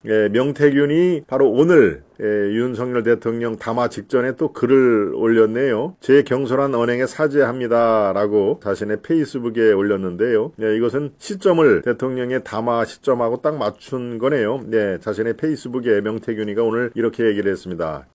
명태균이 바로 오늘 윤석열 대통령 담화 직전에 또 글을 올렸네요. 제 경솔한 언행에 사죄합니다 라고 자신의 페이스북에 올렸는데요. 이것은 시점을 대통령의 담화 시점하고 딱 맞춘 거네요. 자신의 페이스북에 명태균이가 오늘 이렇게 얘기를 했습니다.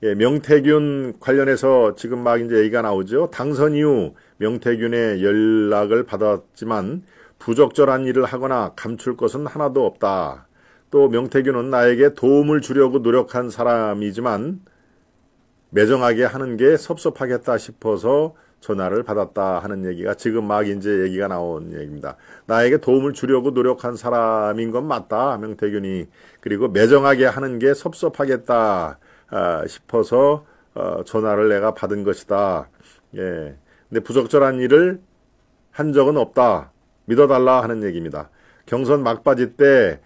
명태균 관련해서 지금 막 이제 얘기가 나오죠. 당선 이후 명태균의 연락을 받았지만 부적절한 일을 하거나 감출 것은 하나도 없다. 또 명태균은 나에게 도움을 주려고 노력한 사람이지만 매정하게 하는 게 섭섭하겠다 싶어서 전화를 받았다 하는 얘기가 지금 막 이제 얘기가 나온 얘기입니다. 나에게 도움을 주려고 노력한 사람인 건 맞다. 명태균이. 그리고 매정하게 하는 게 섭섭하겠다 싶어서 전화를 내가 받은 것이다. 근데 부적절한 일을 한 적은 없다. 믿어달라 하는 얘기입니다. 경선 막바지 때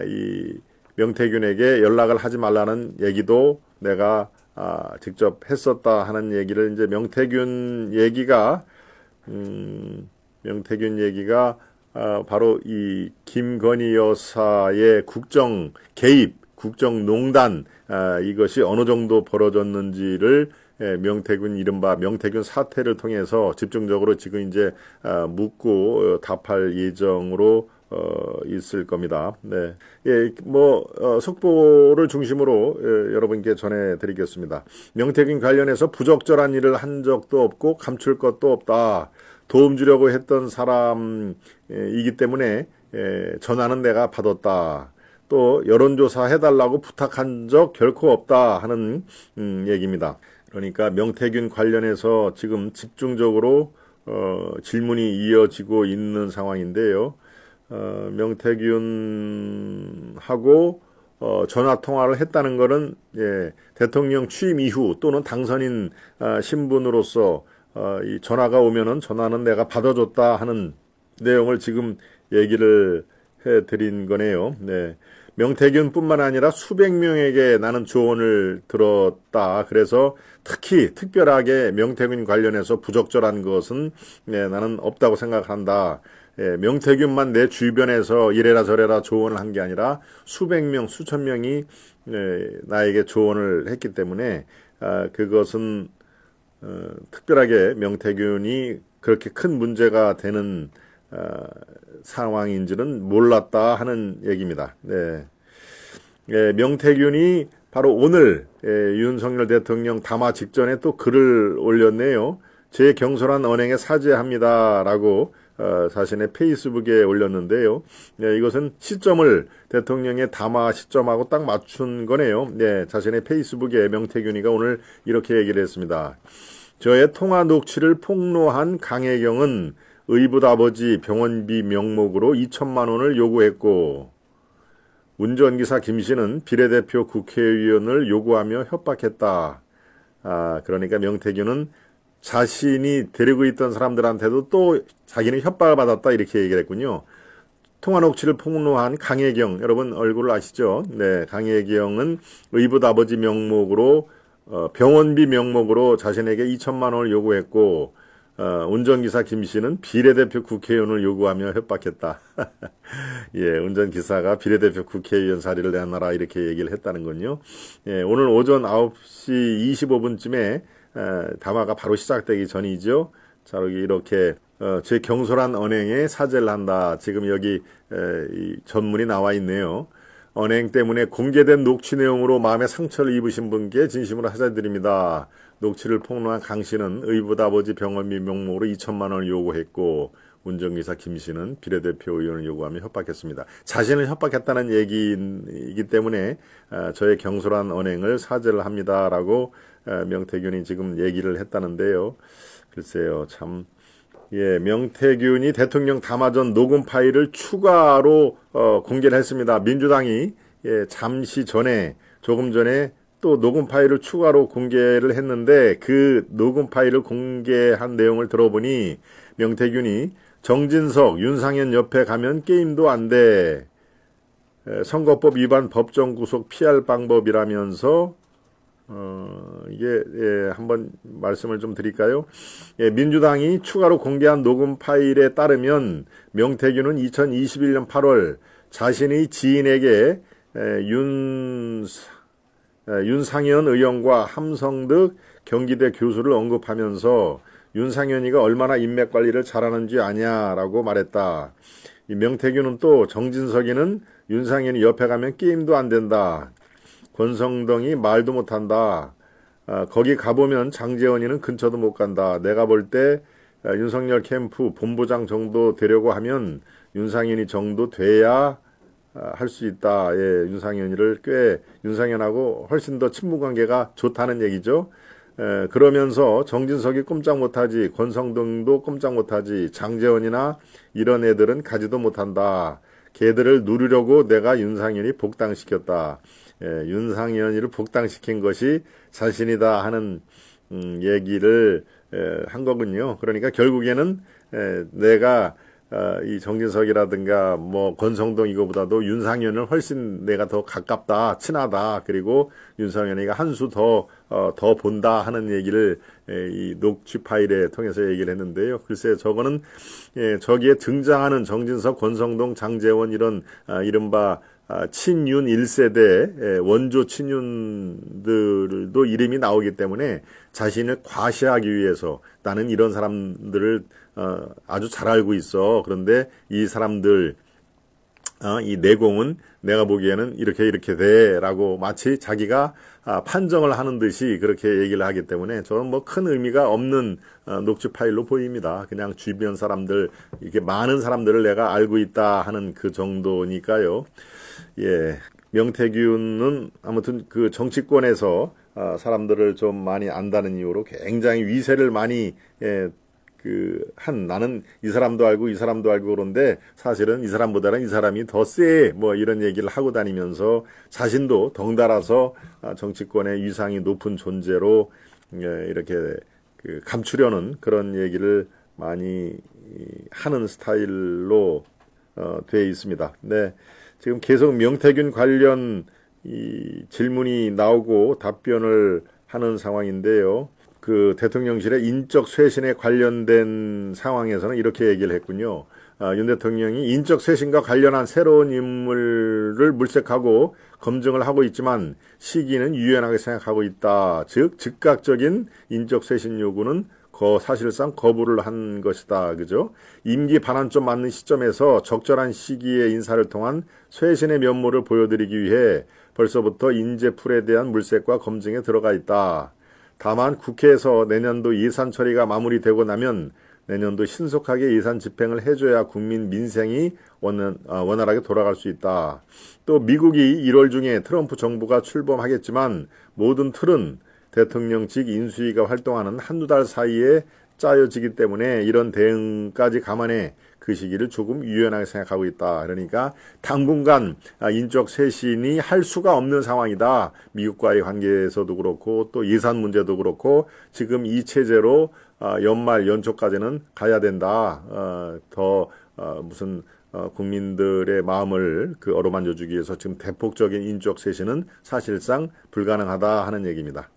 이 명태균에게 연락을 하지 말라는 얘기도 내가 직접 했었다 하는 얘기를 이제 명태균 얘기가 바로 이 김건희 여사의 국정 개입, 국정농단 이것이 어느 정도 벌어졌는지를 명태균 이른바 명태균 사태를 통해서 집중적으로 지금 이제 묻고 답할 예정으로 있을 겁니다. 속보를 중심으로 여러분께 전해드리겠습니다. 명태균 관련해서 부적절한 일을 한 적도 없고 감출 것도 없다. 도움 주려고 했던 사람이기 때문에 전화는 내가 받았다. 또 여론조사 해달라고 부탁한 적 결코 없다 하는 얘기입니다. 그러니까 명태균 관련해서 지금 집중적으로 질문이 이어지고 있는 상황인데요. 명태균하고 전화통화를 했다는 것은 대통령 취임 이후 또는 당선인 신분으로서 이 전화가 오면은 전화는 내가 받아줬다 하는 내용을 지금 얘기를 해드린 거네요. 명태균뿐만 아니라 수백 명에게 나는 조언을 들었다. 그래서 특별하게 명태균 관련해서 부적절한 것은 나는 없다고 생각한다. 명태균만 내 주변에서 이래라 저래라 조언을 한 게 아니라 수백 명, 수천 명이 나에게 조언을 했기 때문에 그것은 특별하게 명태균이 그렇게 큰 문제가 되는 상황인지는 몰랐다 하는 얘기입니다. 명태균이 바로 오늘 윤석열 대통령 담화 직전에 또 글을 올렸네요. 제 경솔한 언행에 사죄합니다 라고 자신의 페이스북에 올렸는데요. 이것은 시점을 대통령의 담화 시점하고 딱 맞춘 거네요. 자신의 페이스북에 명태균이가 오늘 이렇게 얘기를 했습니다. 저의 통화 녹취를 폭로한 강혜경은 의붓 아버지 병원비 명목으로 2천만 원을 요구했고 운전기사 김씨는 비례대표 국회의원을 요구하며 협박했다. 그러니까 명태균은 자신이 데리고 있던 사람들한테도 또 자기는 협박을 받았다 이렇게 얘기를 했군요. 통화 녹취를 폭로한 강혜경, 여러분 얼굴을 아시죠? 강혜경은 의붓 아버지 명목으로 병원비 명목으로 자신에게 2천만 원을 요구했고 운전기사 김씨는 비례대표 국회의원을 요구하며 협박했다. 운전기사가 비례대표 국회의원 자리를 내놔라 이렇게 얘기를 했다는 건요. 오늘 오전 9시 25분쯤에 담화가 바로 시작되기 전이죠. 자, 여기 이렇게 제 경솔한 언행에 사죄를 한다. 지금 여기 이 전문이 나와 있네요. 언행 때문에 공개된 녹취 내용으로 마음에 상처를 입으신 분께 진심으로 사죄드립니다. 녹취를 폭로한 강 씨는 의붓 아버지 병원비 명목으로 2천만 원을 요구했고 운전기사 김 씨는 비례대표 의원을 요구하며 협박했습니다. 자신을 협박했다는 얘기이기 때문에 저의 경솔한 언행을 사죄를 합니다라고 명태균이 지금 얘기를 했다는데요. 글쎄요, 참. 명태균이 대통령 담화 전 녹음 파일을 추가로 공개를 했습니다. 민주당이 잠시 전에 조금 전에 또 녹음 파일을 추가로 공개를 했는데 그 녹음 파일을 공개한 내용을 들어보니 명태균이 정진석, 윤상현 옆에 가면 게임도 안 돼. 선거법 위반 법정 구속 피할 방법이라면서 이게 한번 말씀을 좀 드릴까요? 민주당이 추가로 공개한 녹음 파일에 따르면 명태균은 2021년 8월 자신의 지인에게 윤상현 의원과 함성득 경기대 교수를 언급하면서 윤상현이가 얼마나 인맥 관리를 잘하는지 아냐라고 말했다. 이 명태균은 또 정진석이는 윤상현이 옆에 가면 게임도 안 된다. 권성동이 말도 못한다. 거기 가보면 장제원이는 근처도 못 간다. 내가 볼 때 윤석열 캠프 본부장 정도 되려고 하면 윤상현이 정도 돼야 할 수 있다. 예, 윤상현이를 꽤 윤상현하고 훨씬 더 친분 관계가 좋다는 얘기죠. 그러면서 정진석이 꼼짝 못하지, 권성동도 꼼짝 못하지, 장제원이나 이런 애들은 가지도 못한다. 걔들을 누르려고 내가 윤상현이 복당시켰다. 윤상현이를 복당시킨 것이 자신이다 하는 얘기를 한 거군요. 그러니까 결국에는 내가 이 정진석이라든가 뭐 권성동 이거보다도 윤상현을 훨씬 내가 더 가깝다, 친하다. 그리고 윤상현이가 한 수 더 본다 하는 얘기를 이 녹취 파일에 통해서 얘기를 했는데요. 글쎄 저거는 저기에 등장하는 정진석, 권성동, 장제원 이런 이른바 친윤 1세대 원조 친윤들도 이름이 나오기 때문에 자신을 과시하기 위해서 나는 이런 사람들을 아주 잘 알고 있어. 그런데 이 사람들 이 내공은 내가 보기에는 이렇게 돼라고 마치 자기가 판정을 하는 듯이 그렇게 얘기를 하기 때문에 저는 뭐 큰 의미가 없는 녹취 파일로 보입니다. 그냥 주변 사람들 이렇게 많은 사람들을 내가 알고 있다 하는 그 정도니까요. 예, 명태균은 아무튼 그 정치권에서 사람들을 좀 많이 안다는 이유로 굉장히 위세를 많이 나는 이 사람도 알고 이 사람도 알고 그런데 사실은 이 사람보다는 이 사람이 더 세 뭐 이런 얘기를 하고 다니면서 자신도 덩달아서 정치권의 위상이 높은 존재로 이렇게 감추려는 그런 얘기를 많이 하는 스타일로 돼 있습니다. 네, 지금 계속 명태균 관련 이 질문이 나오고 답변을 하는 상황인데요. 그 대통령실의 인적 쇄신에 관련된 상황에서는 이렇게 얘기를 했군요. 윤 대통령이 인적 쇄신과 관련한 새로운 인물을 물색하고 검증을 하고 있지만 시기는 유연하게 생각하고 있다. 즉 즉각적인 인적 쇄신 요구는 사실상 거부를 한 것이다. 그죠? 임기 반환점 맞는 시점에서 적절한 시기에 인사를 통한 쇄신의 면모를 보여드리기 위해 벌써부터 인재풀에 대한 물색과 검증에 들어가 있다. 다만 국회에서 내년도 예산 처리가 마무리되고 나면 내년도 신속하게 예산 집행을 해줘야 국민 민생이 원활하게 돌아갈 수 있다. 또 미국이 1월 중에 트럼프 정부가 출범하겠지만 모든 틀은 대통령직 인수위가 활동하는 한두 달 사이에 짜여지기 때문에 이런 대응까지 감안해 그 시기를 조금 유연하게 생각하고 있다. 그러니까 당분간 인적 쇄신이 할 수가 없는 상황이다. 미국과의 관계에서도 그렇고 또 예산 문제도 그렇고 지금 이 체제로 연말 연초까지는 가야 된다. 국민들의 마음을 어루만져주기 위해서 지금 대폭적인 인적 쇄신은 사실상 불가능하다 하는 얘기입니다.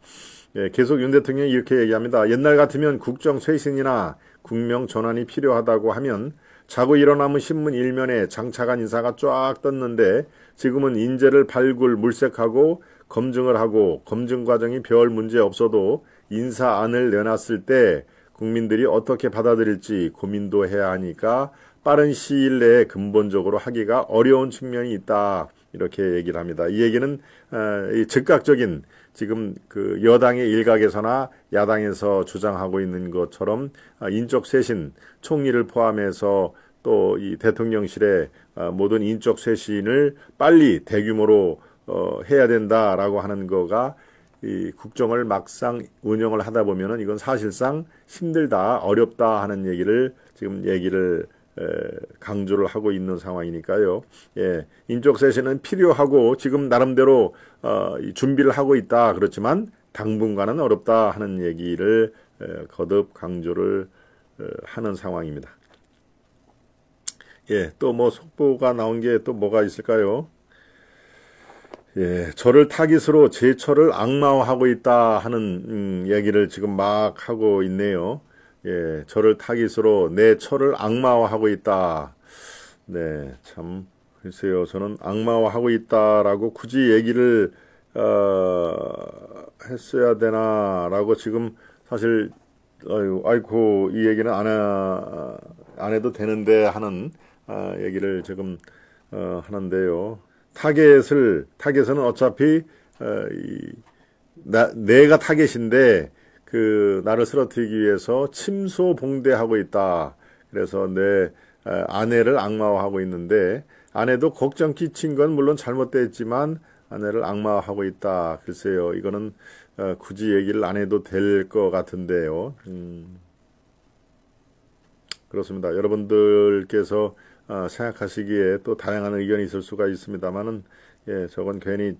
예, 계속 윤 대통령이 이렇게 얘기합니다. 옛날 같으면 국정 쇄신이나 국명 전환이 필요하다고 하면 자고 일어나면 신문 일면에 장차관 인사가 쫙 떴는데 지금은 인재를 발굴, 물색하고 검증을 하고 검증 과정이 별 문제 없어도 인사안을 내놨을 때 국민들이 어떻게 받아들일지 고민도 해야 하니까 빠른 시일 내에 근본적으로 하기가 어려운 측면이 있다. 이렇게 얘기를 합니다. 이 얘기는 즉각적인 지금 그 여당의 일각에서나 야당에서 주장하고 있는 것처럼 인적 쇄신, 총리를 포함해서 또 이 대통령실의 모든 인적 쇄신을 빨리 대규모로 해야 된다라고 하는 거가 이 국정을 막상 운영을 하다 보면은 이건 사실상 힘들다, 어렵다 하는 얘기를 강조를 하고 있는 상황이니까요. 예, 인적 쇄신은 필요하고 지금 나름대로 준비를 하고 있다. 그렇지만 당분간은 어렵다 하는 얘기를 거듭 강조를 하는 상황입니다. 예, 또 뭐 속보가 나온 게 또 뭐가 있을까요? 예, 저를 타깃으로 제 처를 악마화하고 있다 하는 얘기를 지금 막 하고 있네요. 예, 저를 타깃으로 내 처를 악마화하고 있다. 네, 참 글쎄요. 저는 악마화하고 있다라고 굳이 얘기를 했어야 되나라고 지금 사실 아이고 이 얘기는 안 해도 되는데 하는 얘기를 지금 하는데요. 타겟은 어차피 내가 타겟인데 그 나를 쓰러뜨리기 위해서 침소봉대하고 있다. 그래서 내 아내를 악마화하고 있는데 아내도 걱정 끼친 건 물론 잘못됐지만 아내를 악마화하고 있다. 글쎄요. 이거는 굳이 얘기를 안 해도 될 것 같은데요. 그렇습니다. 여러분들께서 생각하시기에 또 다양한 의견이 있을 수가 있습니다만은 예, 저건 괜히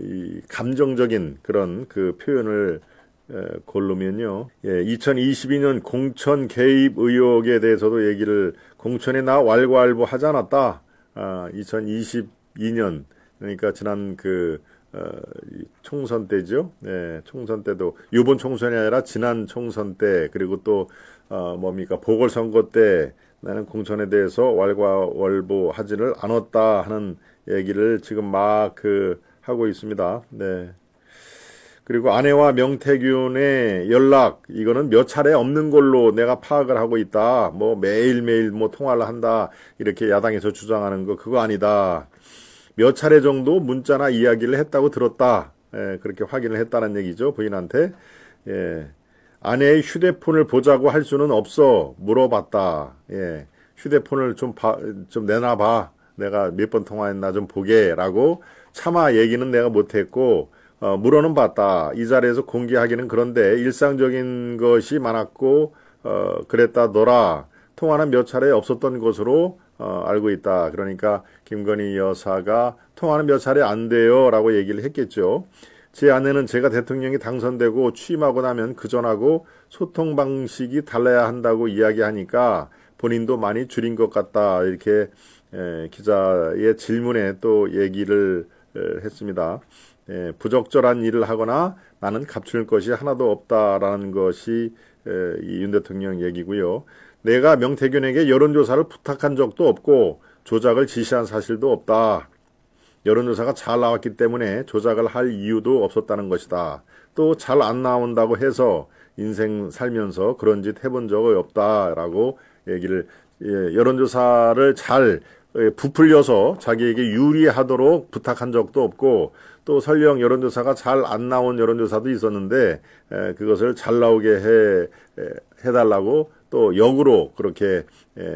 이 감정적인 그런 그 표현을 고르면요. 예, 2022년 공천 개입 의혹에 대해서도 얘기를 공천에 나 왈가왈부 하지 않았다. 2022년 그러니까 지난 총선 때죠. 예, 총선 때도 이번 총선이 아니라 지난 총선 때 그리고 또 보궐선거 때 나는 공천에 대해서 왈가왈부 하지를 않았다 하는 얘기를 지금 막 하고 있습니다. 네. 그리고 아내와 명태균의 연락 이거는 몇 차례 없는 걸로 내가 파악을 하고 있다. 뭐 매일매일 뭐 통화를 한다. 이렇게 야당에서 주장하는 거 그거 아니다. 몇 차례 정도 문자나 이야기를 했다고 들었다. 예, 그렇게 확인을 했다는 얘기죠. 부인한테. 예. 아내의 휴대폰을 보자고 할 수는 없어. 물어봤다. 예. 휴대폰을 좀 내놔봐. 내가 몇 번 통화했나 좀 보게. 라고 차마 얘기는 내가 못했고, 물어는 봤다. 이 자리에서 공개하기는 그런데 일상적인 것이 많았고, 그랬다더라. 통화는 몇 차례 없었던 것으로 알고 있다. 그러니까 김건희 여사가 통화는 몇 차례 안 돼요. 라고 얘기를 했겠죠. 제 아내는 제가 대통령이 당선되고 취임하고 나면 그전하고 소통 방식이 달라야 한다고 이야기하니까 본인도 많이 줄인 것 같다. 이렇게 기자의 질문에 또 얘기를 했습니다. 부적절한 일을 하거나 나는 감출 것이 하나도 없다라는 것이 이 윤 대통령 얘기고요. 내가 명태균에게 여론조사를 부탁한 적도 없고 조작을 지시한 사실도 없다. 여론조사가 잘 나왔기 때문에 조작을 할 이유도 없었다는 것이다. 또 잘 안 나온다고 해서 인생 살면서 그런 짓 해본 적이 없다라고 얘기를 여론조사를 잘 부풀려서 자기에게 유리하도록 부탁한 적도 없고 또 설령 여론조사가 잘 안 나온 여론조사도 있었는데 그것을 잘 나오게 해달라고 또 역으로 그렇게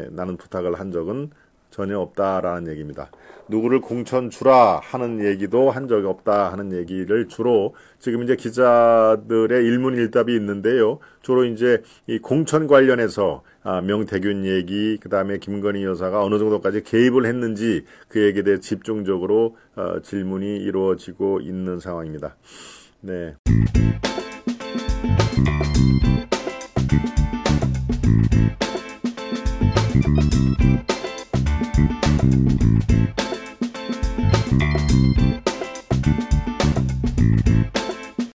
나는 부탁을 한 적은 전혀 없다라는 얘기입니다. 누구를 공천 주라 하는 얘기도 한 적이 없다 하는 얘기를 주로 지금 이제 기자들의 일문일답이 있는데요. 주로 이제 이 공천 관련해서 명태균 얘기, 그 다음에 김건희 여사가 어느 정도까지 개입을 했는지 그 얘기에 대해 집중적으로 질문이 이루어지고 있는 상황입니다. 네.